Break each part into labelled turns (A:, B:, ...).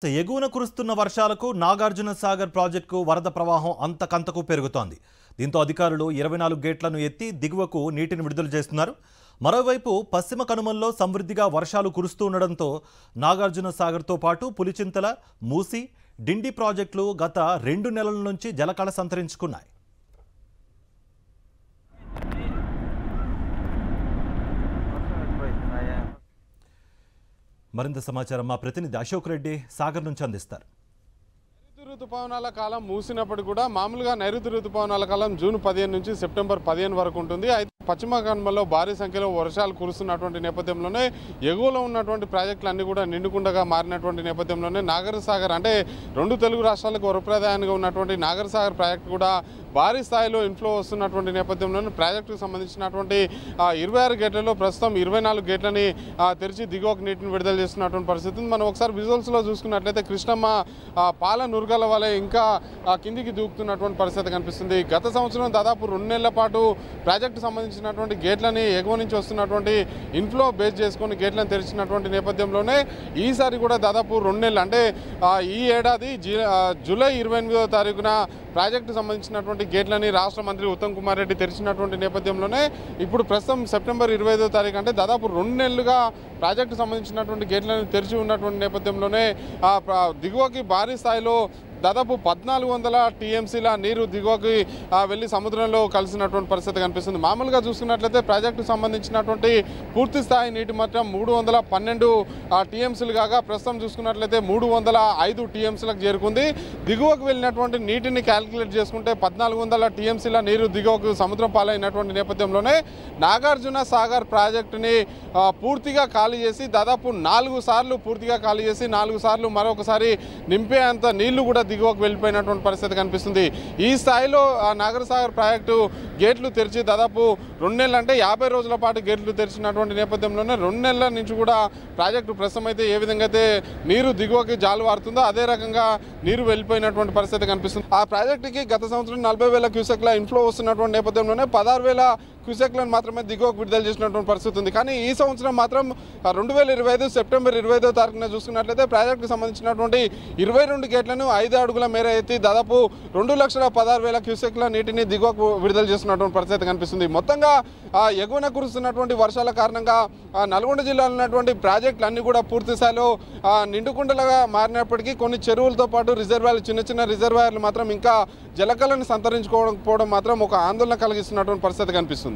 A: ఎగువన కురుస్తున్న వర్షాలకు నాగార్జున సాగర్ ప్రాజెక్టుకు వరద ప్రవాహం అంతకంతకు పెరుగుతోంది. దీంతో అధికారులు 24 గేట్లను ఎత్తి దిగువకు నీటిని విడుదల చేస్తున్నారు. మరోవైపు పశ్చిమ కనుమల్లో సమృద్ధిగా వర్షాలు కురుస్తూ ఉండడంతో నాగార్జున సాగర్తో పాటు పులిచింతల, మూసి, డిండి ప్రాజెక్టులు గత 2 నెలల నుంచి జలకళ సంతరించుకున్నాయి. మరింత సమాచారం మా ప్రతినిధి అశోక్ రెడ్డి సాగర్ నుంచి అందిస్తారు.
B: నైరుతి ఋతుపవనాల కాలం మూసినప్పటికీ కూడా మామూలుగా నైరుతి ఋతుపవనాల కాలం జూన్ 15 నుంచి సెప్టెంబర్ 15 వరకు ఉంటుంది. అయితే పశ్చిమ కనుమల్లో భారీ సంఖ్యలో వర్షాలు కురుస్తున్నటువంటి నేపథ్యంలోనే ఎగువలో ఉన్నటువంటి ప్రాజెక్టులు అన్ని కూడా నిండుకుండగా మారినటువంటి నేపథ్యంలోనే నాగార్జున సాగర్ అంటే 2 తెలుగు రాష్ట్రాలకు వరప్రదాయంగా ఉన్నటువంటి నాగార్జున సాగర్ ప్రాజెక్టు కూడా భారీ స్థాయిలో ఇన్ఫ్లో వస్తున్నటువంటి నేపథ్యంలోనే ప్రాజెక్టుకు సంబంధించినటువంటి 26 గేట్లలో ప్రస్తుతం 24 గేట్లని తెరిచి దిగువకు నీటిని విడుదల చేస్తున్నటువంటి పరిస్థితి. మనం ఒకసారి విజువల్స్లో చూసుకున్నట్లయితే కృష్ణమ్మ పాల నురగల వలె ఇంకా కిందికి దూకుతున్నటువంటి పరిస్థితి కనిపిస్తుంది. గత సంవత్సరం దాదాపు 2 నెలల పాటు ప్రాజెక్టు సంబంధించినటువంటి గేట్లని ఎగువ నుంచి వస్తున్నటువంటి ఇన్ఫ్లో బేస్ చేసుకొని గేట్లను తెరిచినటువంటి నేపథ్యంలోనే ఈసారి కూడా దాదాపు 2 నెలలు అంటే ఈ ఏడాది జూలై 28వ తారీఖున ప్రాజెక్టు సంబంధించినటువంటి గేట్లని రాష్ట్ర మంత్రి ఉత్తమ్ కుమార్ రెడ్డి తెరిచినటువంటి నేపథ్యంలోనే ఇప్పుడు ప్రస్తుతం సెప్టెంబర్ 25వ తారీఖు అంటే దాదాపు 2 నెలలుగా ప్రాజెక్టు సంబంధించినటువంటి గేట్లను తెరిచి ఉన్నటువంటి నేపథ్యంలోనే దిగువకి భారీ స్థాయిలో దాదాపు 1400 టీఎంసీల నీరు దిగువకి వెళ్ళి సముద్రంలో కలిసినటువంటి పరిస్థితి కనిపిస్తుంది. మామూలుగా చూసుకున్నట్లయితే ప్రాజెక్టుకు సంబంధించినటువంటి పూర్తి స్థాయి నీటి మట్టం 312 టీఎంసీలు కాగా ప్రస్తుతం చూసుకున్నట్లయితే 305 టీఎంసీలకు చేరుకుంది. దిగువకు వెళ్ళినటువంటి నీటిని క్యాలిక్యులేట్ చేసుకుంటే 1400 టీఎంసీల నీరు దిగువకు సముద్రం పాలైనటువంటి నేపథ్యంలోనే నాగార్జున సాగర్ ప్రాజెక్టుని పూర్తిగా ఖాళీ చేసి దాదాపు 4 సార్లు పూర్తిగా ఖాళీ చేసి 4 సార్లు మరొకసారి నింపేంత నీళ్లు కూడా దిగువకు వెళ్ళిపోయినటువంటి పరిస్థితి కనిపిస్తుంది. ఈ స్థాయిలో నాగార్జున సాగర్ ప్రాజెక్టు గేట్లు తెరిచి దాదాపు 2 నెలలు అంటే 50 రోజుల పాటు గేట్లు తెరిచినటువంటి నేపథ్యంలోనే 2 నెలల నుంచి కూడా ప్రాజెక్టు ప్రస్తుతం అయితే ఏ విధంగా అయితే నీరు దిగువకి జాలువారుతుందో అదే రకంగా నీరు వెళ్ళిపోయినటువంటి పరిస్థితి కనిపిస్తుంది. ఆ ప్రాజెక్టుకి గత సంవత్సరం 40,000 క్యూసెక్ల ఇన్ఫ్లో వస్తున్నటువంటి నేపథ్యంలోనే 16,000 క్యూసెక్లను మాత్రమే దిగువకు విడుదల చేసినటువంటి పరిస్థితి ఉంది. కానీ ఈ సంవత్సరం మాత్రం 2025 సెప్టెంబర్ 25వ తారీఖున చూసుకున్నట్లయితే ప్రాజెక్టుకు సంబంధించినటువంటి 22 గేట్లను 5 అడుగుల మేర ఎత్తి దాదాపు 2,16,000 క్యూసెక్ల నీటిని దిగువకు విడుదల చేస్తున్నటువంటి పరిస్థితి కనిపిస్తుంది. మొత్తంగా ఎగువన కురుస్తున్నటువంటి వర్షాల కారణంగా నల్గొండ జిల్లాలో ఉన్నటువంటి ప్రాజెక్టులు అన్ని కూడా పూర్తి స్థాయిలో నిండుకుండలుగా మారినప్పటికీ కొన్ని చెరువులతో పాటు రిజర్వాయర్లు చిన్న రిజర్వాయర్లు మాత్రం ఇంకా జలకళను సంతరించుకోవడం మాత్రం ఒక ఆందోళన కలిగిస్తున్నటువంటి పరిస్థితి కనిపిస్తుంది.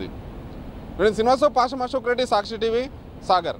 B: శ్రీనివాసరావు, పాషం, అశోక్ రెడ్డి, సాక్షి టీవీ, సాగర్.